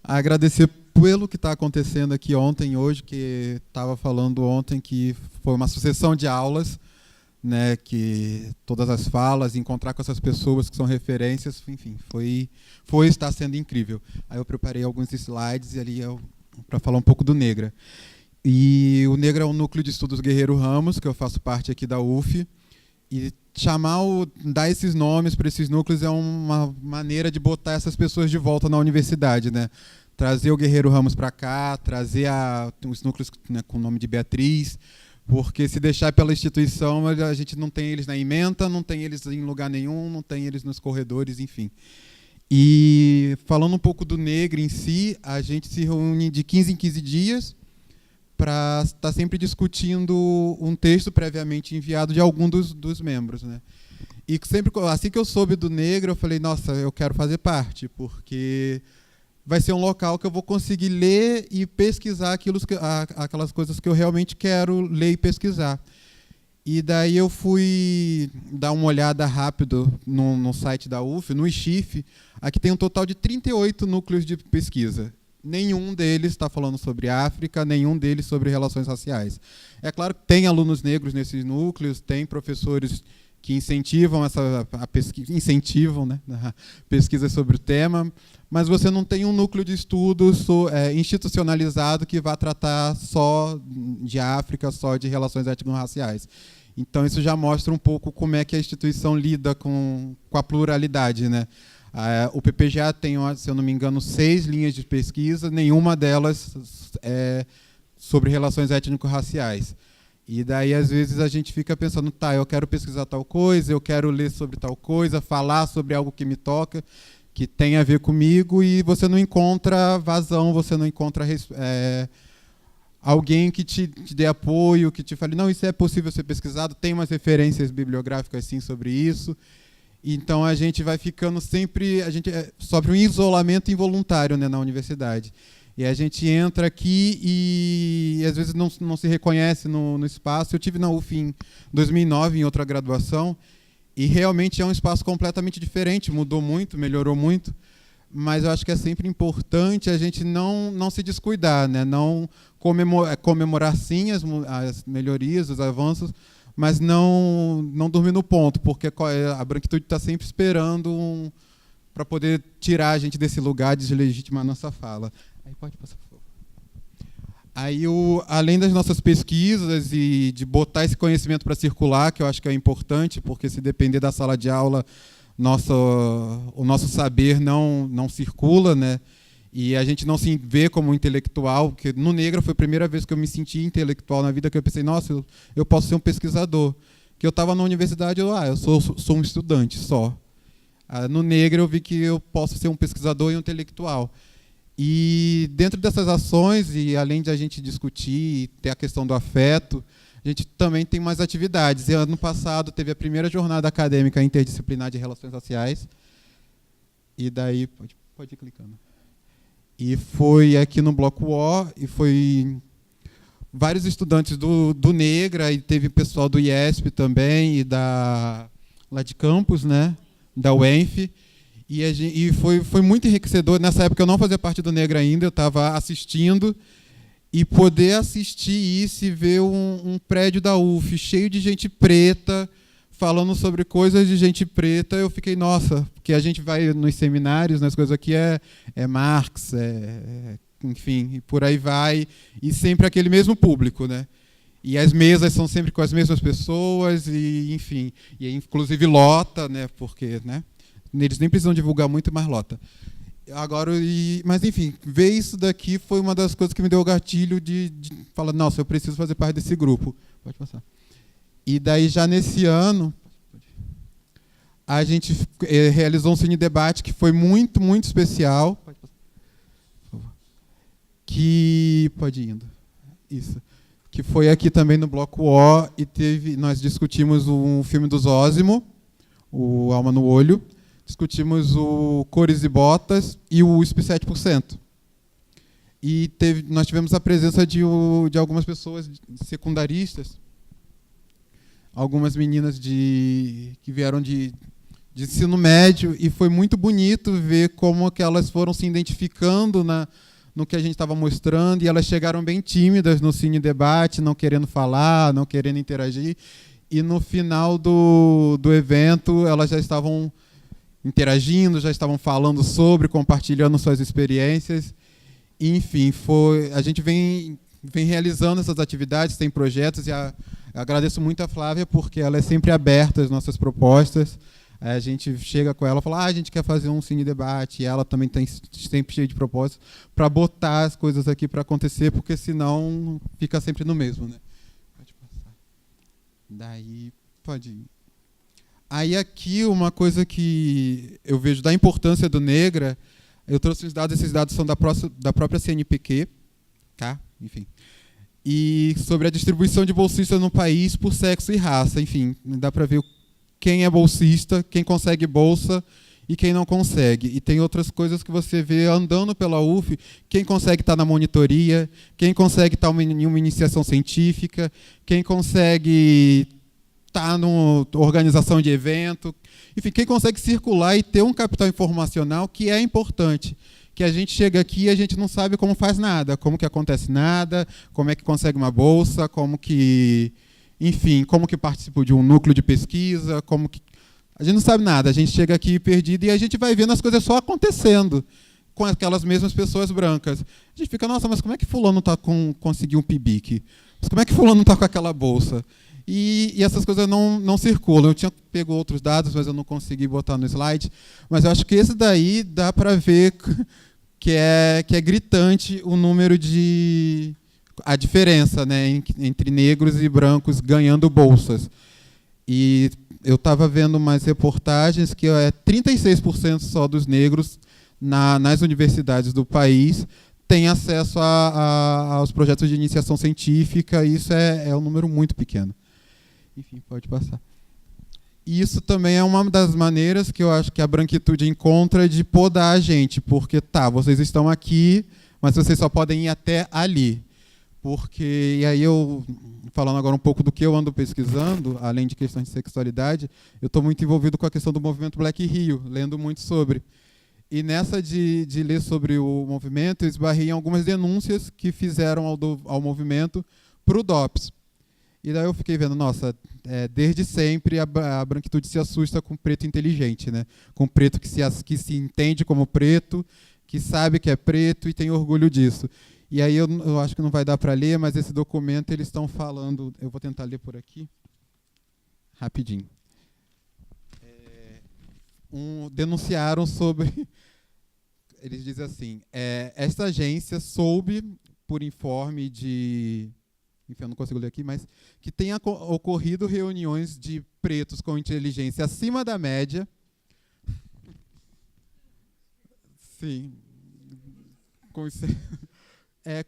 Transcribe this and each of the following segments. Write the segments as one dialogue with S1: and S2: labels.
S1: Agradecer pelo que está acontecendo aqui ontem e hoje, que estava falando ontem que foi uma sucessão de aulas, né, que todas as falas, encontrar com essas pessoas que são referências, enfim, está sendo incrível. Aí eu preparei alguns slides e ali para falar um pouco do Negra. E o Negra é um núcleo de estudos Guerreiro Ramos, que eu faço parte aqui da UF, e dar esses nomes para esses núcleos é uma maneira de botar essas pessoas de volta na universidade, né? Trazer o Guerreiro Ramos para cá, trazer os núcleos, né, com o nome de Beatriz, porque se deixar pela instituição, a gente não tem eles na ementa, não tem eles em lugar nenhum, não tem eles nos corredores, enfim. E falando um pouco do Negra em si, a gente se reúne de 15 em 15 dias para estar sempre discutindo um texto previamente enviado de algum dos membros, né? E sempre, assim que eu soube do Negra, eu falei, nossa, eu quero fazer parte, porque vai ser um local que eu vou conseguir ler e pesquisar aquelas coisas que eu realmente quero ler e pesquisar. E daí eu fui dar uma olhada rápido no site da UF, no ICHIF. Aqui tem um total de 38 núcleos de pesquisa. Nenhum deles está falando sobre África, nenhum deles sobre relações raciais. É claro que tem alunos negros nesses núcleos, tem professores que incentivam a pesquisa, né, a pesquisa sobre o tema, mas você não tem um núcleo de estudos institucionalizado que vá tratar só de África, só de relações étnico-raciais. Então, isso já mostra um pouco como é que a instituição lida com a pluralidade, né? O PPGA tem, se eu não me engano, 6 linhas de pesquisa, nenhuma delas é sobre relações étnico-raciais. E daí, às vezes, a gente fica pensando, tá, eu quero pesquisar tal coisa, eu quero ler sobre tal coisa, falar sobre algo que me toca, que tem a ver comigo, e você não encontra vazão, você não encontra alguém que te dê apoio, que te fale, não, isso é possível ser pesquisado, tem umas referências bibliográficas, sim, sobre isso. Então, a gente vai ficando sempre... sofre um isolamento involuntário, né, na universidade. E a gente entra aqui e, às vezes, não se reconhece no espaço. Eu tive na UF em 2009, em outra graduação, e realmente é um espaço completamente diferente, mudou muito, melhorou muito, mas eu acho que é sempre importante a gente não se descuidar, né? Não comemorar, sim, as melhorias, os avanços, mas não dormir no ponto, porque a branquitude está sempre esperando para poder tirar a gente desse lugar, deslegitimar a nossa fala. Aí pode passar, por favor. Aí, além das nossas pesquisas e de botar esse conhecimento para circular, que eu acho que é importante, porque se depender da sala de aula, o nosso saber não circula, né? E a gente não se vê como intelectual, porque no Negra foi a primeira vez que eu me senti intelectual na vida, que eu pensei, nossa, eu posso ser um pesquisador. Que eu estava na universidade, eu sou um estudante só. No Negra eu vi que eu posso ser um pesquisador e um intelectual. E dentro dessas ações, e além de a gente discutir e ter a questão do afeto, a gente também tem mais atividades. E ano passado teve a primeira jornada acadêmica interdisciplinar de relações raciais. E daí, pode ir clicando. E foi aqui no Bloco O, e foi vários estudantes do Negra, e teve pessoal do IESP também, e lá de campus, né, da UENF. E foi muito enriquecedor. Nessa época eu não fazia parte do Negra ainda, eu estava assistindo, e poder assistir isso e ver um prédio da UF cheio de gente preta, falando sobre coisas de gente preta, eu fiquei, nossa, porque a gente vai nos seminários, nas coisas aqui é Marx, enfim, e por aí vai, e sempre aquele mesmo público, né? E as mesas são sempre com as mesmas pessoas, e enfim, e inclusive lota, né? Porque, né? Eles nem precisam divulgar muito, mas lota. Agora, mas enfim, ver isso daqui foi uma das coisas que me deu o gatilho de falar, nossa, eu preciso fazer parte desse grupo. Pode passar. E daí, já nesse ano, a gente realizou um cine debate que foi muito, muito especial. Pode passar, por favor. Pode ir indo. Isso. Que foi aqui também no Bloco O, e nós discutimos um filme do Zósimo, o Alma no Olho. Discutimos o Cores e Botas e o USP 7%. E nós tivemos a presença de algumas pessoas secundaristas, algumas meninas que vieram de ensino médio, e foi muito bonito ver como que elas foram se identificando no que a gente estava mostrando, e elas chegaram bem tímidas no Cine Debate, não querendo falar, não querendo interagir, e no final do evento elas já estavam interagindo, já estavam falando sobre, compartilhando suas experiências. Enfim, a gente vem realizando essas atividades, tem projetos, e agradeço muito a Flávia, porque ela é sempre aberta às nossas propostas. A gente chega com ela e fala, a gente quer fazer um Cine Debate, e ela também tem sempre cheia de propostas para botar as coisas aqui para acontecer, porque senão fica sempre no mesmo, né? Pode passar. Daí, pode ir. Aí aqui uma coisa que eu vejo da importância do Negra, eu trouxe os dados, esses dados são da própria CNPq, tá? Enfim. E sobre a distribuição de bolsistas no país por sexo e raça, enfim, dá para ver quem é bolsista, quem consegue bolsa e quem não consegue. E tem outras coisas que você vê andando pela UF, quem consegue estar na monitoria, quem consegue estar em uma iniciação científica, quem consegue estar numa organização de evento, enfim, quem consegue circular e ter um capital informacional que é importante. Que a gente chega aqui e a gente não sabe como faz nada, como que acontece nada, como é que consegue uma bolsa, como que... Enfim, como que participou de um núcleo de pesquisa, como que... A gente não sabe nada, a gente chega aqui perdido e a gente vai vendo as coisas só acontecendo com aquelas mesmas pessoas brancas. A gente fica, nossa, mas como é que fulano conseguiu um PIBIC? Mas como é que fulano está com aquela bolsa? E essas coisas não circulam. Eu tinha pego outros dados, mas eu não consegui botar no slide. Mas eu acho que esse daí dá para ver que é gritante o número a diferença, né, entre negros e brancos ganhando bolsas. E eu estava vendo mais reportagens que 36% só dos negros nas universidades do país têm acesso aos projetos de iniciação científica, e isso é um número muito pequeno. Enfim, pode passar. E isso também é uma das maneiras que eu acho que a branquitude encontra de podar a gente, porque, vocês estão aqui, mas vocês só podem ir até ali. Porque, e aí eu, falando agora um pouco do que eu ando pesquisando, além de questões de sexualidade, eu estou muito envolvido com a questão do movimento Black Rio, lendo muito sobre. E nessa de ler sobre o movimento, eu esbarrei em algumas denúncias que fizeram ao movimento para o DOPS. E daí eu fiquei vendo, nossa, desde sempre a branquitude se assusta com preto inteligente, né? Com preto que se entende como preto, que sabe que é preto e tem orgulho disso. E aí eu acho que não vai dar para ler, mas esse documento eles estão falando... Eu vou tentar ler por aqui, rapidinho. Denunciaram sobre... Eles dizem assim, esta agência soube, por informe de... Enfim, eu não consigo ler aqui, mas que tenha ocorrido reuniões de pretos com inteligência acima da média. Sim.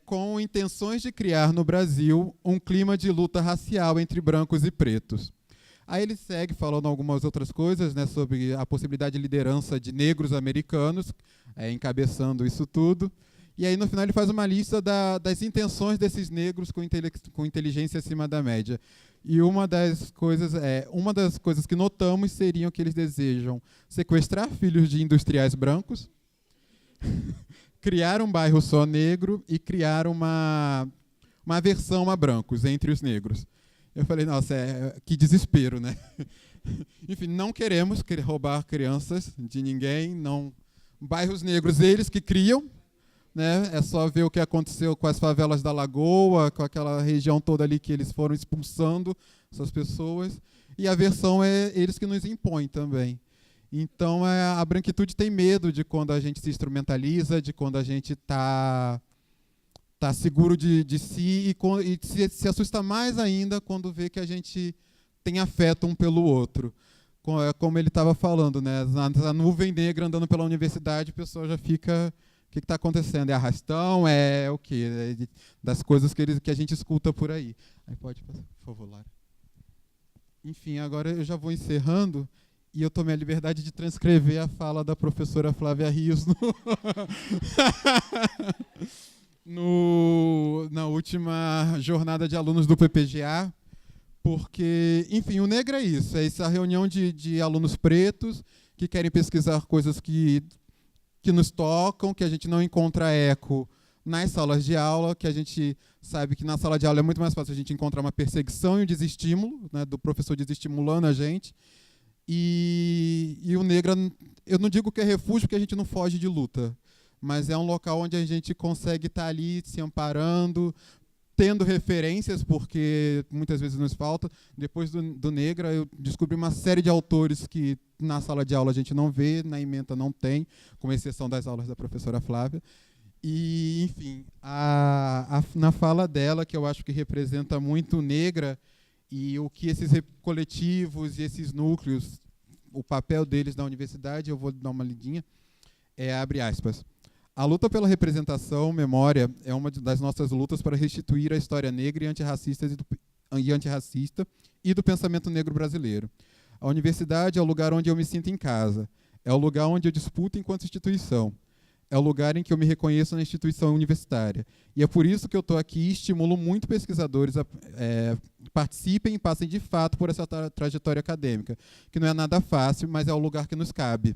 S1: Com intenções de criar no Brasil um clima de luta racial entre brancos e pretos. Aí ele segue falando algumas outras coisas, né, sobre a possibilidade de liderança de negros americanos, encabeçando isso tudo. E aí, no final, ele faz uma lista das intenções desses negros com inteligência acima da média. E uma das coisas que notamos seriam que eles desejam sequestrar filhos de industriais brancos, criar um bairro só negro e criar uma aversão a brancos entre os negros. Eu falei, nossa, que desespero, né? Enfim, não queremos roubar crianças de ninguém, não. Bairros negros, eles que criam, né? É só ver o que aconteceu com as favelas da Lagoa, com aquela região toda ali que eles foram expulsando essas pessoas. E a versão é eles que nos impõem também. Então, a branquitude tem medo de quando a gente se instrumentaliza, de quando a gente está seguro de si, e se assusta mais ainda quando vê que a gente tem afeto um pelo outro. Como ele estava falando, né? A nuvem negra andando pela universidade, o pessoal já fica... O que está acontecendo? É arrastão? É o quê? Das coisas que a gente escuta por aí. Aí pode passar, por favor, Lara. Enfim, agora eu já vou encerrando e eu tomei a liberdade de transcrever a fala da professora Flávia Rios. na última jornada de alunos do PPGA, porque, enfim, o Negro é isso, é essa reunião de alunos pretos que querem pesquisar coisas que nos tocam, que a gente não encontra eco nas salas de aula, que a gente sabe que na sala de aula é muito mais fácil a gente encontrar uma perseguição e um desestímulo, né, do professor desestimulando a gente. E o Negro, eu não digo que é refúgio, porque a gente não foge de luta, mas é um local onde a gente consegue estar ali se amparando, tendo referências, porque muitas vezes nos falta. Depois do Negra, eu descobri uma série de autores que na sala de aula a gente não vê, na ementa não tem, com exceção das aulas da professora Flávia. E, enfim, na fala dela, que eu acho que representa muito Negra, e o que esses coletivos e esses núcleos, o papel deles na universidade, eu vou dar uma lidinha, abre aspas. A luta pela representação, memória, é uma das nossas lutas para restituir a história negra e antirracista e do pensamento negro brasileiro. A universidade é o lugar onde eu me sinto em casa. É o lugar onde eu disputo enquanto instituição. É o lugar em que eu me reconheço na instituição universitária. E é por isso que eu estou aqui e estimulo muito pesquisadores a participem e passem de fato por essa trajetória acadêmica, que não é nada fácil, mas é o lugar que nos cabe.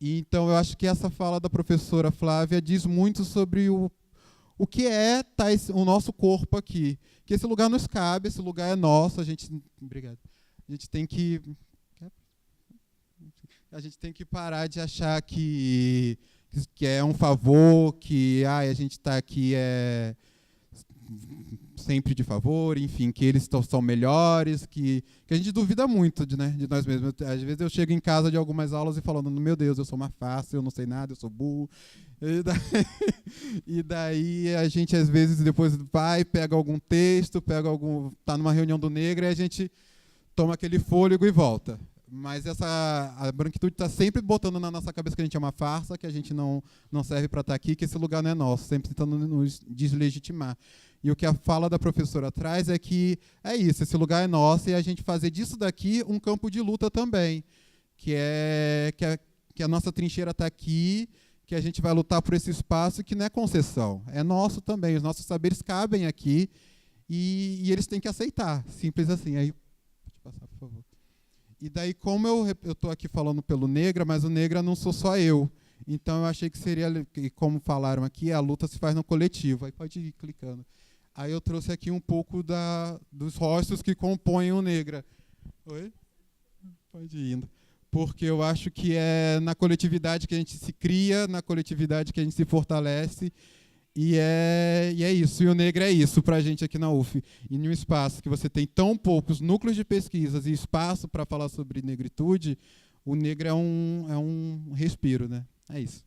S1: E, então, eu acho que essa fala da professora Flávia diz muito sobre o que é o nosso corpo aqui. Que esse lugar nos cabe, esse lugar é nosso. Obrigado. A gente tem que parar de achar que é um favor, que a gente está aqui sempre de favor, enfim, que eles são melhores, que a gente duvida muito de nós mesmos. Às vezes eu chego em casa de algumas aulas e falando, meu Deus, eu sou uma fácil, eu não sei nada, eu sou burro. E daí a gente, às vezes, depois vai, pega algum texto, tá numa reunião do Negro e a gente toma aquele fôlego e volta. Mas a branquitude está sempre botando na nossa cabeça que a gente é uma farsa, que a gente não serve para estar aqui, que esse lugar não é nosso, sempre tentando nos deslegitimar. E o que a fala da professora traz é que é isso, esse lugar é nosso, e a gente fazer disso daqui um campo de luta também, que a nossa trincheira está aqui, que a gente vai lutar por esse espaço que não é concessão, é nosso também, os nossos saberes cabem aqui, e eles têm que aceitar, simples assim. Aí, pode passar, por favor. E daí, como eu estou aqui falando pelo Negra, mas o Negra não sou só eu. Então, eu achei que seria, como falaram aqui, a luta se faz no coletivo. Aí pode ir clicando. Aí eu trouxe aqui um pouco dos rostos que compõem o Negra. Oi? Pode ir indo. Porque eu acho que é na coletividade que a gente se cria, na coletividade que a gente se fortalece. E é isso, e o Negro é isso para a gente aqui na UF. E em um espaço que você tem tão poucos núcleos de pesquisas e espaço para falar sobre negritude, o Negro é um respiro, né? É isso.